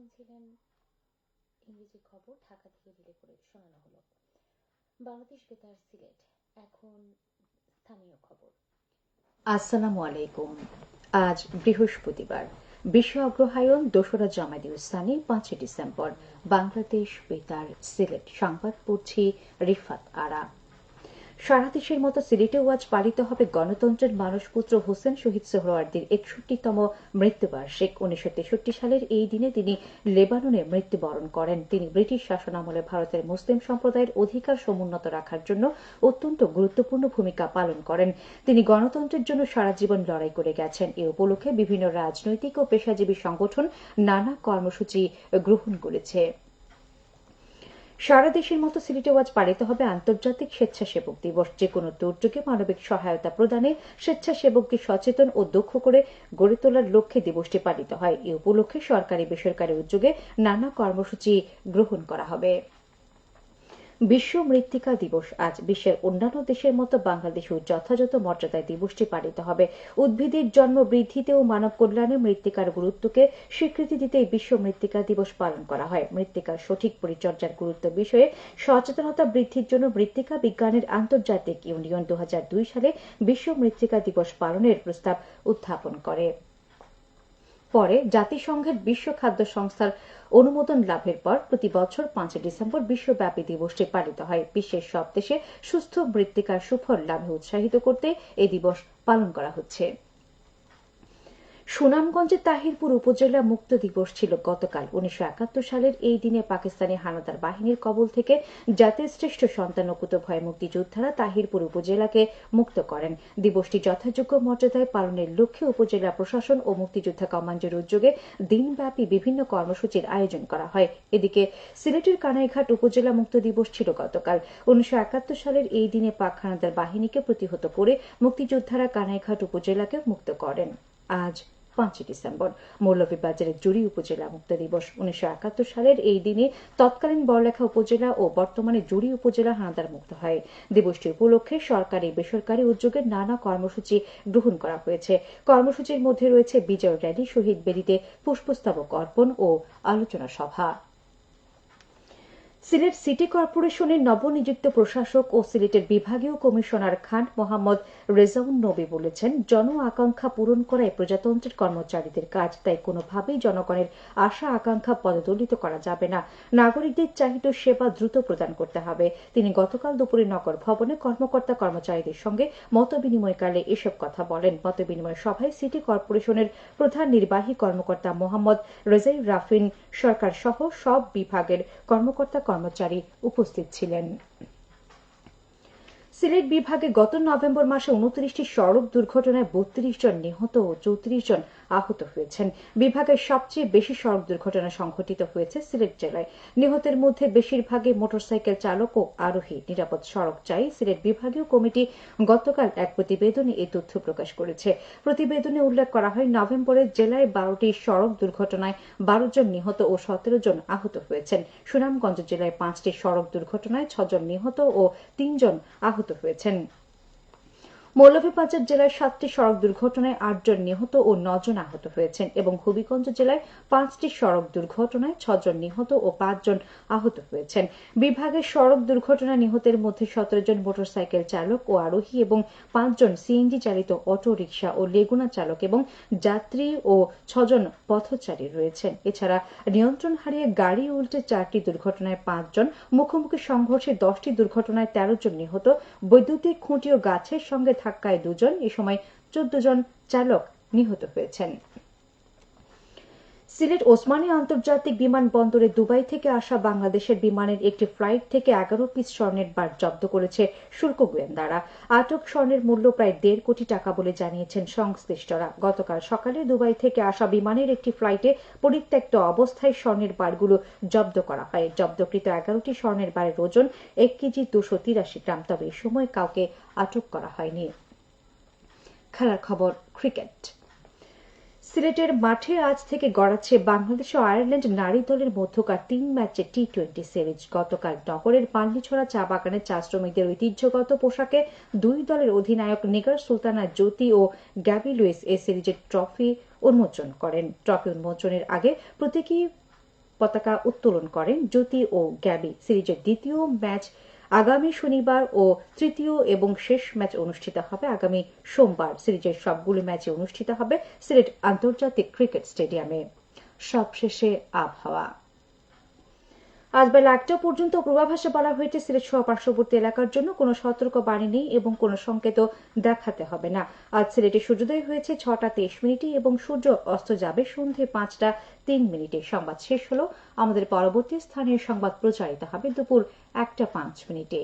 শুনছিলেন ইংরেজি খবর ঢাকা থেকে রিলে করে শোনানো হলো। বাংলাদেশ বেতার সিলেট। এখন স্থানীয় খবর। আসসালামু আলাইকুম। আজ বৃহস্পতিবার, বিশ্ব অগ্রহায়ণ ২রা জামায়াতে ইসলামী ৫ ডিসেম্বর। বাংলাদেশ বেতার সিলেট সংবাদ পড়ছি রিফাত আরা। সারা দেশের মতো সিলেটেও আজ পালিত হবে গণতন্ত্রের মানসপুত্র হোসেন শহীদ সোহরাওয়ার্দীর ৬১তম মৃত্যুবার্ষিক। ১৯৬৩ সালের এই দিনে তিনি লেবাননে মৃত্যুবরণ করেন। তিনি ব্রিটিশ শাসনামলে ভারতের মুসলিম সম্প্রদায়ের অধিকার সমুন্নত রাখার জন্য অত্যন্ত গুরুত্বপূর্ণ ভূমিকা পালন করেন। তিনি গণতন্ত্রের জন্য সারা জীবন লড়াই করে গেছেন। এ উপলক্ষে বিভিন্ন রাজনৈতিক ও পেশাজীবী সংগঠন নানা কর্মসূচি গ্রহণ করেছে। সারা দেশের মতো সিলেটেও আজ পালিত হবে আন্তর্জাতিক স্বেচ্ছাসেবক দিবস। যেকোনো দুর্যোগে মানবিক সহায়তা প্রদানে স্বেচ্ছাসেবকদের সচেতন ও দক্ষ করে গড়ে তোলার লক্ষ্যে দিবসটি পালিত হয়। এ উপলক্ষে সরকারি বেসরকারি উদ্যোগে নানা কর্মসূচি গ্রহণ করা হবে। বিশ্ব মৃত্তিকা দিবস। আজ বিশ্বের অন্যান্য দেশের মতো বাংলাদেশেও যথাযথ মর্যাদায় দিবসটি পালিত হবে। উদ্ভিদের জন্ম বৃদ্ধিতে ও মানব কল্যাণে মৃত্তিকার গুরুত্বকে স্বীকৃতি দিতে বিশ্ব মৃত্তিকা দিবস পালন করা হয়। মৃত্তিকার সঠিক পরিচর্যার গুরুত্ব বিষয়ে সচেতনতা বৃদ্ধির জন্য মৃত্তিকা বিজ্ঞানের আন্তর্জাতিক ইউনিয়ন ২০০২ সালে বিশ্ব মৃত্তিকা দিবস পালনের প্রস্তাব উত্থাপন করে। পরে জাতিসংঘের বিশ্ব খাদ্য সংস্থার অনুমোদন লাভের পর প্রতি বছর ৫ ডিসেম্বর বিশ্বব্যাপী দিবসটি পালিত হয়। বিশ্বের সব দেশে সুস্থ মৃত্তিকার সুফল লাভে উৎসাহিত করতে এই দিবস পালন করা হচ্ছে। সুনামগঞ্জের তাহিরপুর উপজেলা মুক্ত দিবস ছিল গতকাল। ১৯৭১ সালের এই দিনে পাকিস্তানি হানাদার বাহিনীর কবল থেকে জাতির শ্রেষ্ঠ সন্তান কুতুবভয় মুক্তিযোদ্ধারা তাহিরপুর উপজেলাকে মুক্ত করেন। দিবসটি যথাযোগ্য মর্যাদায় পালনের লক্ষ্যে উপজেলা প্রশাসন ও মুক্তিযোদ্ধা কমান্ডের উদ্যোগে দিনব্যাপী বিভিন্ন কর্মসূচির আয়োজন করা হয়। এদিকে সিলেটের কানাইঘাট উপজেলা মুক্ত দিবস ছিল গতকাল। ১৯৭১ সালের এই দিনে পাক হানাদার বাহিনীকে প্রতিহত করে মুক্তিযোদ্ধারা কানাইঘাট উপজেলাকে মুক্ত করেন। আজ ৫ ডিসেম্বর মৌলভীবাজারের জুড়ি উপজেলা মুক্ত দিবস। ১৯৭১ সালের এই দিনে তৎকালীন বড়লেখা উপজেলা ও বর্তমানে জুড়ি উপজেলা হানাদার মুক্ত হয়। দিবসটি উপলক্ষে সরকারি বেসরকারি উদ্যোগে নানা কর্মসূচি গ্রহণ করা হয়েছে। কর্মসূচির মধ্যে রয়েছে বিজয় র্যালি, শহীদ বেদিতে পুষ্পস্তবক অর্পণ ও আলোচনা সভা। সিলেট সিটি কর্পোরেশনের নবনিযুক্ত প্রশাসক ও সিলেটের বিভাগীয় কমিশনার খান মোহাম্মদ রেজাউন নবী বলেছেন, জন আকাঙ্ক্ষা পূরণ করাই প্রজাতন্ত্রের কর্মচারীদের কাজ। তাই কোনোভাবেই জনগণের আশা আকাঙ্ক্ষা পদদলিত করা যাবে না। নাগরিকদের চাহিত সেবা দ্রুত প্রদান করতে হবে। তিনি গতকাল দুপুরে নগর ভবনে কর্মকর্তা কর্মচারীদের সঙ্গে মতবিনিময়কালে এসব কথা বলেন। মতবিনিময় সভায় সিটি কর্পোরেশনের প্রধান নির্বাহী কর্মকর্তা মোহাম্মদ রেজাই রাফিন সরকার সহ সব বিভাগের কর্মকর্তা কর্মচারী উপস্থিত ছিলেন। সিলেট বিভাগে গত নভেম্বর মাসে ২৯টি সড়ক দুর্ঘটনায় ৩২ জন নিহত ও ৩৪ জন আহত হয়েছেন। বিভাগের সবচেয়ে বেশি সড়ক দুর্ঘটনা সংঘটিত হয়েছে সিলেট জেলায়। নিহতের মধ্যে বেশিরভাগই মোটরসাইকেল চালক ও আরোহী। নিরাপদ সড়ক চাই সিলেট বিভাগীয় কমিটি গতকাল এক প্রতিবেদনে এই তথ্য প্রকাশ করেছে। প্রতিবেদনে উল্লেখ করা হয়, নভেম্বরে জেলায় ১২টি সড়ক দুর্ঘটনায় ১২ জন নিহত ও ১৭ জন আহত হয়েছেন। সুনামগঞ্জ জেলায় ৫টি সড়ক দুর্ঘটনায় ৬ জন নিহত ও ৩ জন আহত হয়েছেন। মৌলভীবাজার জেলায় ৭টি সড়ক দুর্ঘটনায় ৮ জন নিহত ও ৯ জন আহত হয়েছেন এবং হবিগঞ্জ জেলায় ৫টি সড়ক দুর্ঘটনায় ৬ জন নিহত ও ৫ জন আহত হয়েছেন। বিভাগের সড়ক দুর্ঘটনায় নিহতের মধ্যে ১৭ জন মোটরসাইকেল চালক ও আরোহী এবং ৫ জন সিএনজি চালিত অটো রিকশা ও লেগুনা চালক এবং যাত্রী ও ৬ জন পথচারী রয়েছেন। এছাড়া নিয়ন্ত্রণ হারিয়ে গাড়ি উল্টে ৪টি দুর্ঘটনায় ৫ জন, মুখোমুখি সংঘর্ষে ১০টি দুর্ঘটনায় ১৩ জন নিহত, বৈদ্যুতিক খুঁটি ও গাছের সঙ্গে ধাক্কায় ২ জন, এ সময় ১৪ জন চালক নিহত হয়েছেন। সিলেট ওসমানী আন্তর্জাতিক বিমানবন্দরে দুবাই থেকে আসা বাংলাদেশের বিমানের একটি ফ্লাইট থেকে ১১ পিস স্বর্ণের বার জব্দ করেছে শুল্ক গোয়েন্দারা। আটক স্বর্ণের মূল্য প্রায় ১.৫ কোটি টাকা বলে জানিয়েছেন সংশ্লিষ্টরা। গতকাল সকালে দুবাই থেকে আসা বিমানের একটি ফ্লাইটে পরিত্যক্ত অবস্থায় স্বর্ণের বারগুলো জব্দ করা হয়। জব্দকৃত ১১টি স্বর্ণের বারের ওজন ১ কেজি ২৮৩ গ্রাম। তবে এ সময় কাউকে আটক করা হয়নি। খেলার খবর। ক্রিকেট। সিলেটের মাঠে আজ থেকে গড়াচ্ছে বাংলাদেশ ও আয়ারল্যান্ড নারী দলের মধ্যকার ৩ ম্যাচের টি-২০ সিরিজ। গতকাল নগরের পান্নিছড়া চা বাগানের চা শ্রমিকদের ঐতিহ্যগত পোশাকে দুই দলের অধিনায়ক নিগার সুলতানা জ্যোতি ও গ্যাবি লুইস এ সিরিজের ট্রফি উন্মোচন করেন। ট্রফি উন্মোচনের আগে প্রতীকী পতাকা উত্তোলন করেন জ্যোতি ও গ্যাবি। সিরিজের দ্বিতীয় ম্যাচ আগামী শনিবার ও তৃতীয় এবং শেষ ম্যাচ অনুষ্ঠিত হবে আগামী সোমবার। সিরিজের সবগুলো ম্যাচই অনুষ্ঠিত হবে সিলেট আন্তর্জাতিক ক্রিকেট স্টেডিয়ামে। সবশেষে আবহাওয়া। আজ বেলা 1টা পর্যন্ত পূর্বাভাসে বলা হয়েছে সিলেট সহ পার্শ্ববর্তী এলাকার জন্য কোনো সতর্ক বাণী নেই এবং কোনো সংকেত দেখাতে হবে না। আজ সিলেটে সূর্যোদয় হয়েছে 6টা 23 মিনিটে এবং সূর্য অস্ত যাবে সন্ধ্যে 5টা 3 মিনিটে। সংবাদ শেষ হলো। আমাদের পরবর্তী স্থানীয় সংবাদ প্রচারিত হবে দুপুর 1টা 5 মিনিটে।